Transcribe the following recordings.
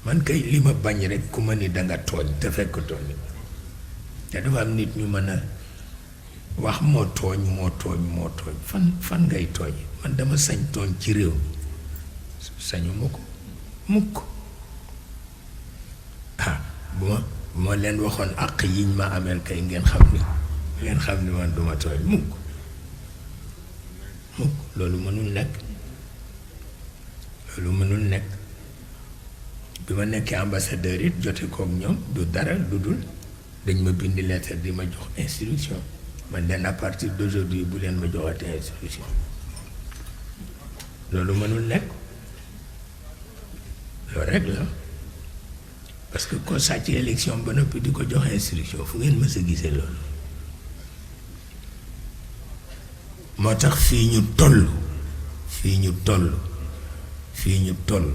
man kay li ma bañ rek ku ma ni danga tooñ te fekk tooñ te dafa am nit ñu mën a wax moo tooñ fan ngay tooñ man dama sañ tooñ ci réew sañu ma ko mukk bu ma leen waxoon àq yiñ ma ameel kay ngeen xam ni man duma tooñ mukk loolu mënul nekk bi ma nekkee ambassadeur it jote kook ñoom du dara lu dul dañ ma bind lettre di ma jox instruction man leen à partir d'aujourd'hui bu leen ma joxate instruction loolu mënul nekk loolu rek la parce que ko sàcc élection ba noppi di ko jox instruction fu ngeen mës a gisee loolu moo tax fii ñu toll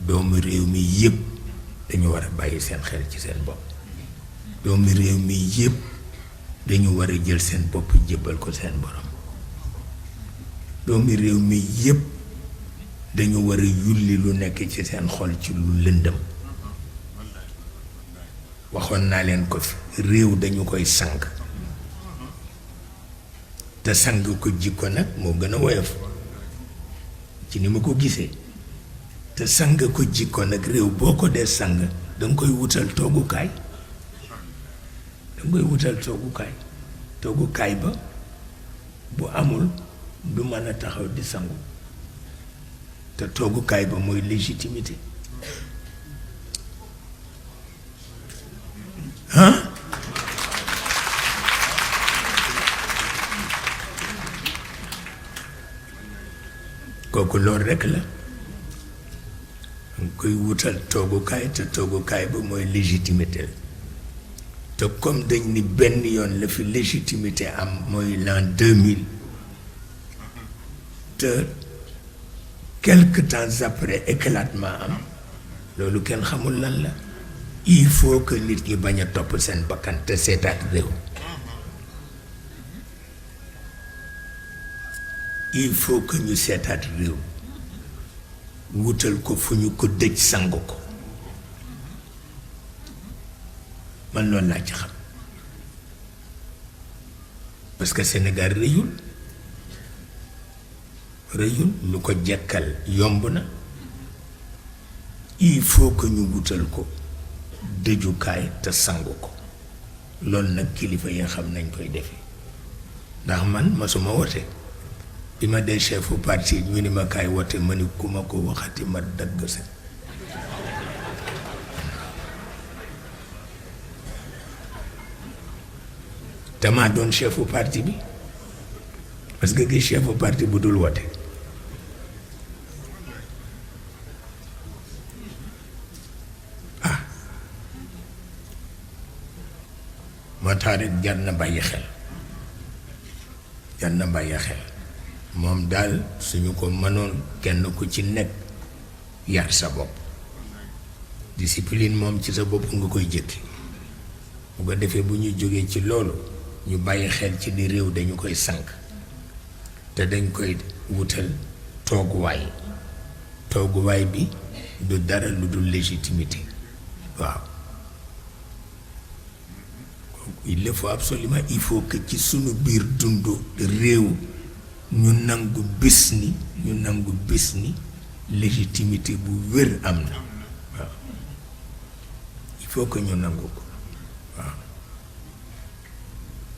doomu réew mi yépp dañu war a bàyyi seen xel ci seen bopp doomu réew mi yépp dañu war a jël seen bopp jébbal ko seen borom doomu réew mi yépp dañu war a yulli lu nekk ci seen xol ci lu lëndëm waxoon naa leen ko fi réew dañu koy sang te sang ko jikko nag moo gën a woyof ci ni ma ko gisee te sang ko jikko nag réew boo ko dee sang danga koy wutal toogukaay toogukaay ba bu amul du mën a taxaw di sangu te toogukaay ba mooy légitimité kooku loolu rekk la nga koy wutal toogukaay te toogukaay ba mooy légitimité te comme dañ ni benn yoon la fi légitimité am mooy l'an 2000 te quelque temps après éclatement am loolu kenn xamul lan la il faut que nit ñi bañ a topp seen bakkan te seetaat réew il faut que ñu seetaat réew wutal ko fu ñu ko dëj sang ko man loolu laa ci xam parce que Sénégal rëyul lu ko jekkal yomb na il faut que ñu wutal ko dëjukaay te sang ko loolu nag kilifa yi xam nañ koy defee ndax man masuma wote bi ma dee chefu parti ñu ni ma kaay wote ma ni ku ma ko waxati ma dagg sa damaa doon chefu parti bi parce que gis chefu parti bu dul wote moo tax rek jar na bàyyi xel moom daal suñu ko mënoon kenn ku ci nekk yar sa bopp discipline moom ci sa bopp nga koy jëkki bu ko defee bu ñu jógee ci loolu ñu bàyyi xel ci ni réew dañu koy sànk te dañ koy wutal tooguwaay bi du dara lu dul légitimité waaw il le faut absolument il faut que ci sunu biir dundu réew ñu nangu bis ni légitimité bu wér am na waaw il faut que ñu nangu ko waaw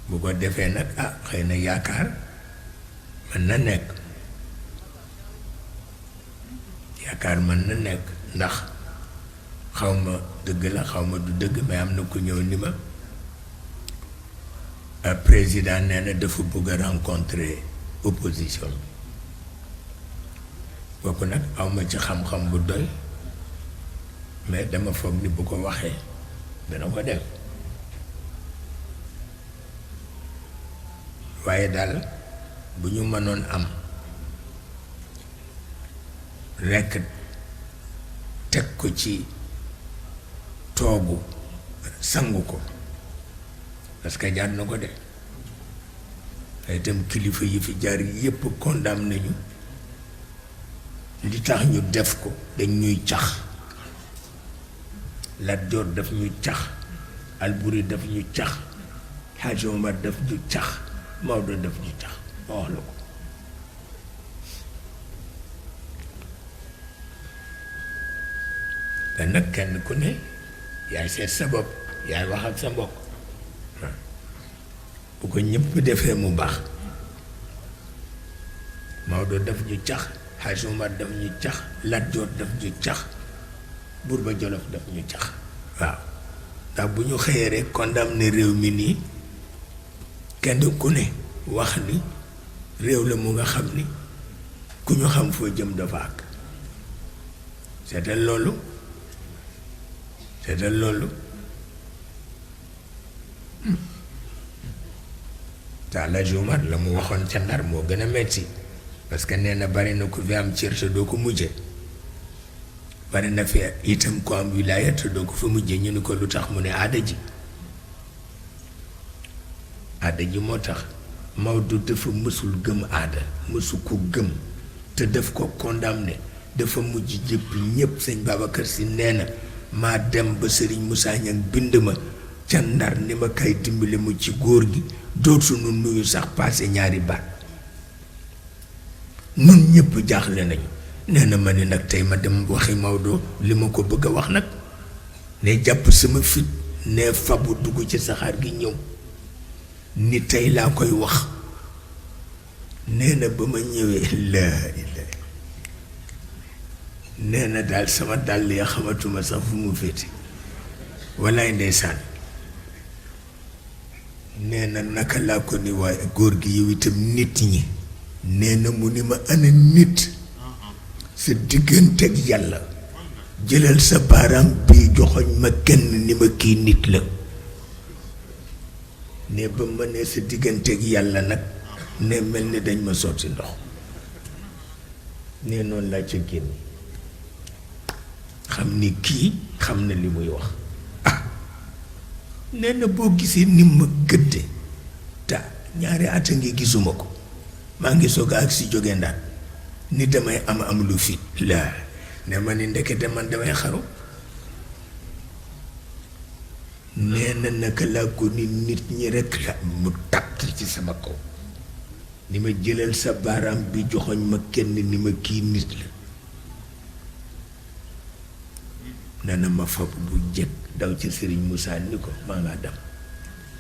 bu ko defee nag xëy na yaakaar mën na nekk ndax xaw ma dëgg la xaw ma du dëgg mais am na ku ñëw ni ma président nee na dafa bëgg a rencontrer opposition bi kooku nag awma ci xam-xam bu doy mais dama foog ni bu ko waxee dana ko def waaye daal bu ñu mënoon am rekk teg ko ci toogu sangu ko parce que jaar na ko de ay itam kilifa yi fi jaar yépp condamné nañu li tax ñu def ko dañ ñuy cax Lat Joor daf ñu cax Alburi daf ñu cax Hadj Omar daf ñu cax Maodo daf ñu cax ma wax la ko te nag kenn ku ne yaay seet sa bopp yaay wax ak sa mbokk bu ko ñëpp defee mu baax Maodo daf ñu cax Hadj Omar daf ñu cax Lat Joor daf ñu cax Buurba Jolof daf ñu cax waaw ndax bu ñu xëyee rek condamné réew mi nii kenn ku ne wax ni réew la mu nga xam ni ku ñu xam foo jëm dafa àgg seetal loolu te Alaaji Umar la mu waxoon ca Ndar moo gën a metti parce que nee na bari na ku fi am cër te doo ko mujje bari na fi itam ko am wilaaya te doo ko fa mujje ñu ni ko lu tax mu ne aada ji moo tax Maodo dafa mësul gëm aada mësu ko gëm te daf ko condamné dafa mujj jëppi ñépp sëñ Babacar Si nee na maa dem ba sëriñ Moussa Niang bind ma ca Ndar ni ma kay dimbali mu ci góor gi dootu nu nuyu sax passé ñaari baat nun ñëpp jaaxle nañu nee na ma ni nag tey ma dem waxi Maodo li ma ko bëgg a wax nag ne jàpp sama fit ne fabu dugg ci saxaar gi ñëw ni tey laa koy wax nee na ba ma ñëwee laa ilaa nee na daal sama dàll ya xamatuma sax fu mu féete wallaay ndeysaan nee na naka laa ko ni waaye góor gi yow itam nit ñi nee na mu ni ma ana nit sa digganteeg yàlla jëlal sa baaraam bi joxoñ ma kenn ni ma kii nit la ne ba ma ne sa digganteeg yàlla nag ne mel ni dañ ma sotti ndox ne noonu laa ca génn xam ni kii xam na li muy wax nee na boo gisee ni ma gëdde te ñaari at a ngi gisuma ko maa ngi soog ak si jóge Ndar ni damay am lu fit laa ne ma ni ndekete man damay xaru nee na naka laa ko ni nit ñi rekk la mu tàkk ci sama kaw ni ma jëlal sa baaraam bi joxoñ ma kenn ni ma kii nit la nee na ma fab bu jëkk daw ci Sëriñ Moussa ni ko maa ngaa dem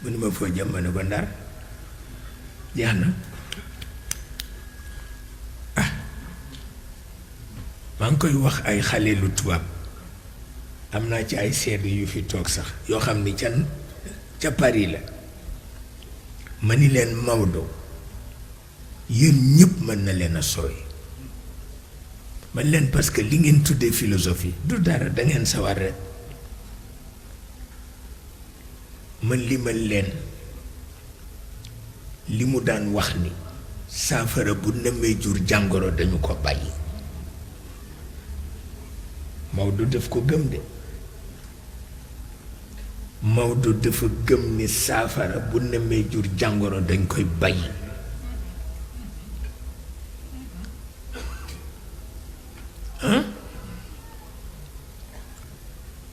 mu ni ma foo jëm ma ne ko Ndar jeex na maa ngi koy wax ay xale lu tubaab am naa ci ay seede yu fi toog sax yoo xam ni ca Paris la ma ni leen Maodo yéen ñëpp mën na leen a sooy man leen parce que li ngeen tuddee philosophie du dara da ngeen sawar rek man limal leen li mu daan wax ni saafara bu nëmmee jur jàngoro dañu ko bàyyi Maodo daf ko gëm de Maodo dafa gëm ni saafara bu nëmmee jur jàngoro dañ koy bàyyi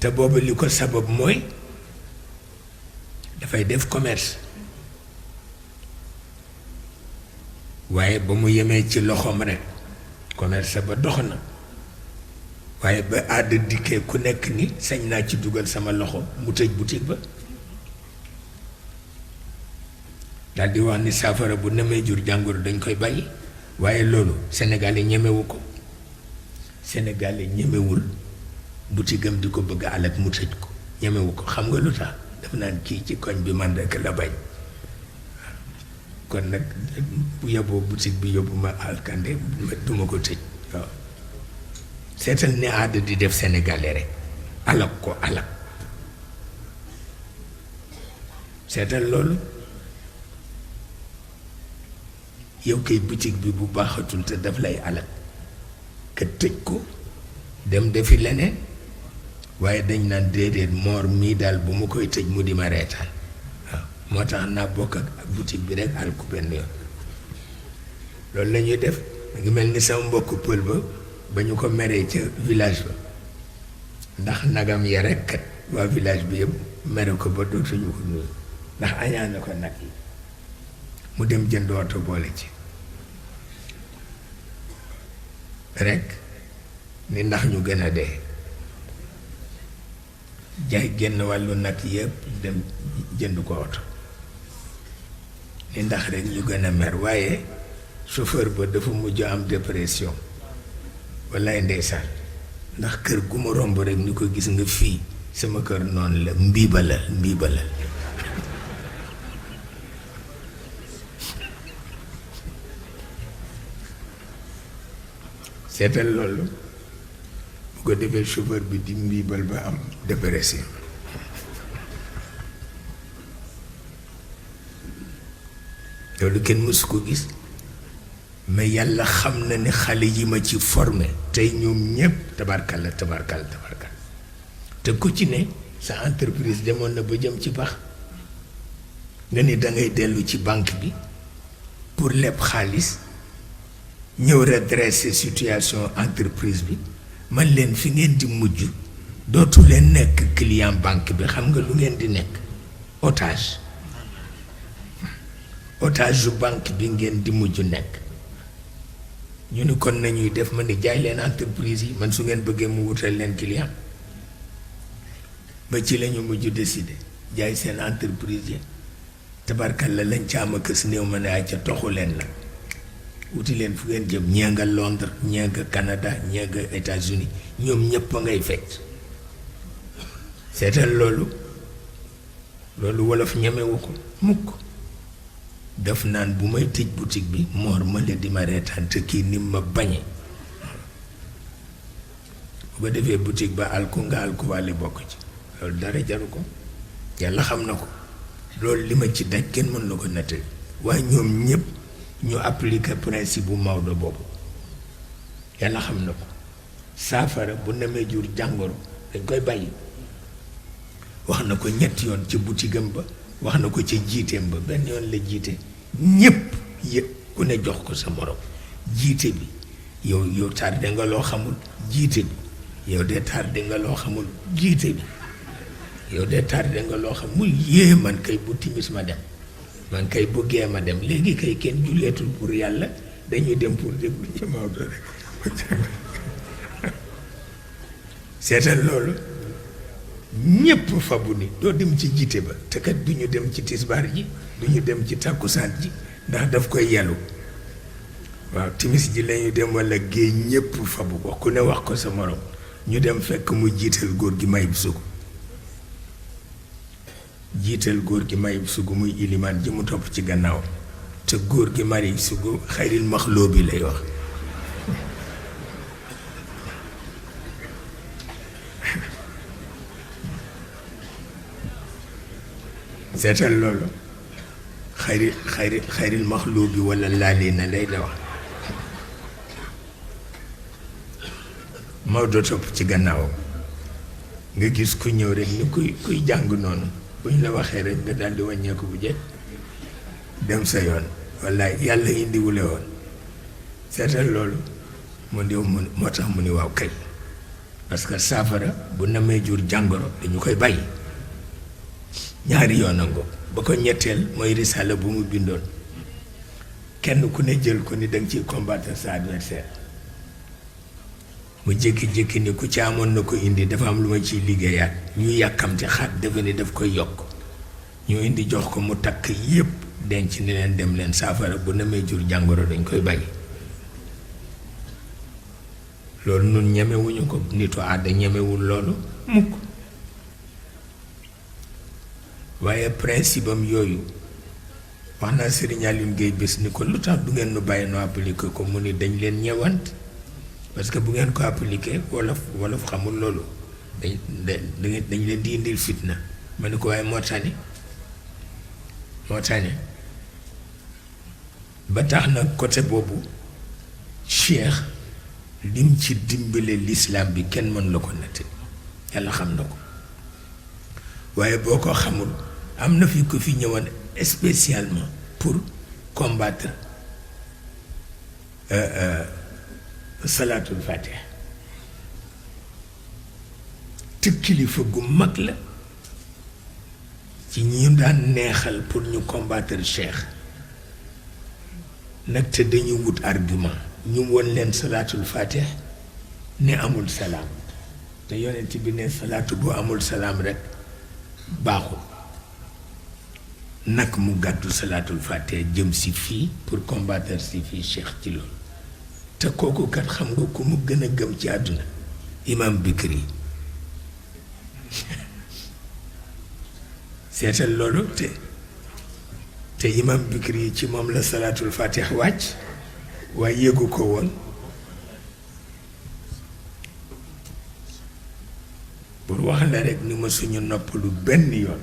te booba li ko sabab mooy dafay def commerce waaye ba mu yemee ci loxoom rekk commerce ba dox na waaye ba aada dikkee ku nekk ni sañ naa ci dugal sama loxo mu tëj boutique ba daldi wax ni saafara bu nemee jur jàngoro dañ koy bàyyi waaye loolu Sénégalais ñemewu ko Sénégalais ñemewul boutique am di ko bëgg alak mu tëj ko ñemewu ko xam nga lu tax daf naan kii ci koñ bi man rekk la bañ kon nag bu yeboo boutique bi yóbbu ma alkande duma ko tëj waaw seetal ne aada di def Sénégalais rek alak ko alak seetal loolu yow kay boutique bi bu baaxatul te daf lay alak ka tëj ko dem defi leneen waaye dañ naan déedéet moor mii daal bu ma koy tëj mu di ma reetaan waaw moo tax naa bokk ak boutique bi rek al ku benn yoon loolu la ñuy def mu ngi mel ni sama mbokk pël ba ñu ko meree ca village ba ndax nagam ya rek kat waa village bi yëpp mere ko ba dootuñu ko nuyu ndax añaane ko nag yi mu dem jënd oto boole ci rekk ni ndax ñu gën a dee jaay génn wàllu nag yëpp dem jënd ko oto ni ndax rek ñu gën a mer waaye chauffeur ba dafa mujj am dépression wallaay ndeysaan ndax kër gu ma romb rek ni ko gis nga fii sama kër noonu la mbiibalal seetal loolu bu ko defee chauffeur bi di mbiibal ba am dépression loolu kenn mësu ko gis mais yàlla xam na ne xale yi ma ci formé tey ñoom ñépp tabarkal te ku ci ne sa entreprise demoon na ba jëm ci bax nga ni dangay dellu ci banque bi pour leb xaalis ñëw redresser situation entreprise bi man leen fi ngeen di mujj dootu leen nekk client banque bi xam nga lu ngeen di nekk otage yu banque bi ngeen di mujj nekk ñu ni kon nañuy def ma ni jaay leen entreprise yi man su ngeen bëggee mu wutal leen client ba ci lañu mujj décider jaay seen entreprise yi tabarkal la lañ ca am ak si néew ma ne ay ca toxu leen la wuti leen fu ngeen jëm ñee nga Londres ñee nga Canada ñee nga États-Unis ñoom ñépp a ngay fecc seetal loolu wolof ñemewu ko mukk def naan bu may tëj boutique bi moor ma la di ma reetaan te kii ni ma bañe bu ko defee boutique ba alku nga alku wàlle bokk ci loolu dara jaru ko yàlla xam na ko loolu li ma ci daj kenn mën na ko nettali waaye ñoom ñépp ñu appliquer principe bu Maodo boobu yàlla xam na ko saafara bu namee jur jàngoro dañ koy bàyyi wax na ko ñetti yoon ca butigam ba wax na ko ca jiiteem ba benn yoon la jiite ñépp yëpp ku ne jox ko sa morom jiite bi yow tardé nga loo xamul jiite bi yow de tardé nga loo xamul jiite bi yow de tardé nga loo xamul yée man kay bu timis ma dem man kay bëggee ma dem léegi kay kenn julleetul pour yàlla dañuy dem pour déglu ci Maodo rek seetal loolu ñépp fabu ni doo dem ci jiite ba te kat du ñu dem ci tisbaar ji du ñu dem ci tàkkusaan ji ndax daf koy yelu waaw timis ji lañu dem walla géey ñépp fabu ko ku ne wax ko sa morom ñu dem fekk mu jiital góor gi Mayib Sugu jiital góor gi Mayib Sugu muy ilimaan ji mu topp ci gannaaw te góor gi Mayib Sugu xayril maxloo bi lay wax seetal loolu xayril maxloo bi walla laali na lay la wax Maodo topp ci gannaawam nga gis ku ñëw rek ni kuy jàng noonu bu ñu la waxee rek nga daldi wàññeeku bu jekk dem sa yoon wallaay yàlla indiwule woon seetal loolu mu ndiw mu moo tax mu ni waaw kay parce que saafara bu namee jur jàngoro dañu koy bàyyi ñaari yoon a ngo ba ko ñetteel mooy risala bu mu bindoon kenn ku ne jël ko ni danga ciy combattre sa adversaire mu jékki-jékki ni ku ci amoon na ko indi dafa am lu ma ciy liggéeyaat ñu yàkkamte xaat defe ni daf koy yokk ñu indi jox ko mu takk yépp denc ni leen dem leen saafara bu namee jur jàngoro dañ koy bàyyi loolu nun ñemewuñu ko nitu aada ñemewul loolu mukk waaye principe am yooyu wax naa Serigne Aline Gueye bés ni ko lu tax du ngeen nu bàyyi nu appliqué ko mu ni dañ leen ñewant parce que bu ngeen ko appliqué wolof xamul loolu dañ leen di indil fitna ma ni ko waaye moo tane ba tax na côté boobu Cheikh lim ci dimbale l'islam bi kenn mën la ko natt yàlla xam na ko waaye boo ko xamul am na fi ko fi ñëwoon spécialement pour combattre salatul fatiha te kilifa gu mag la ci ñu daan neexal pour ñu combattre Cheikh nag te dañu wut argument ñu won leen salaatul fatih ne amul salaam te yonent bi ne salaatu bu amul salaam rekk baaxul nag mu gàddu salaatul fatih jëm si fii pour combattre si fii Cheikh ci loolu te kooku kat xam nga ku mu gën a gëm ci àdduna imam Bikri seetal loolu te imam Bikri yi ci moom la salaatul fatih wàcc waaye yéegu ko woon pour wax la rekk ni ma suñu noppalu benn yoon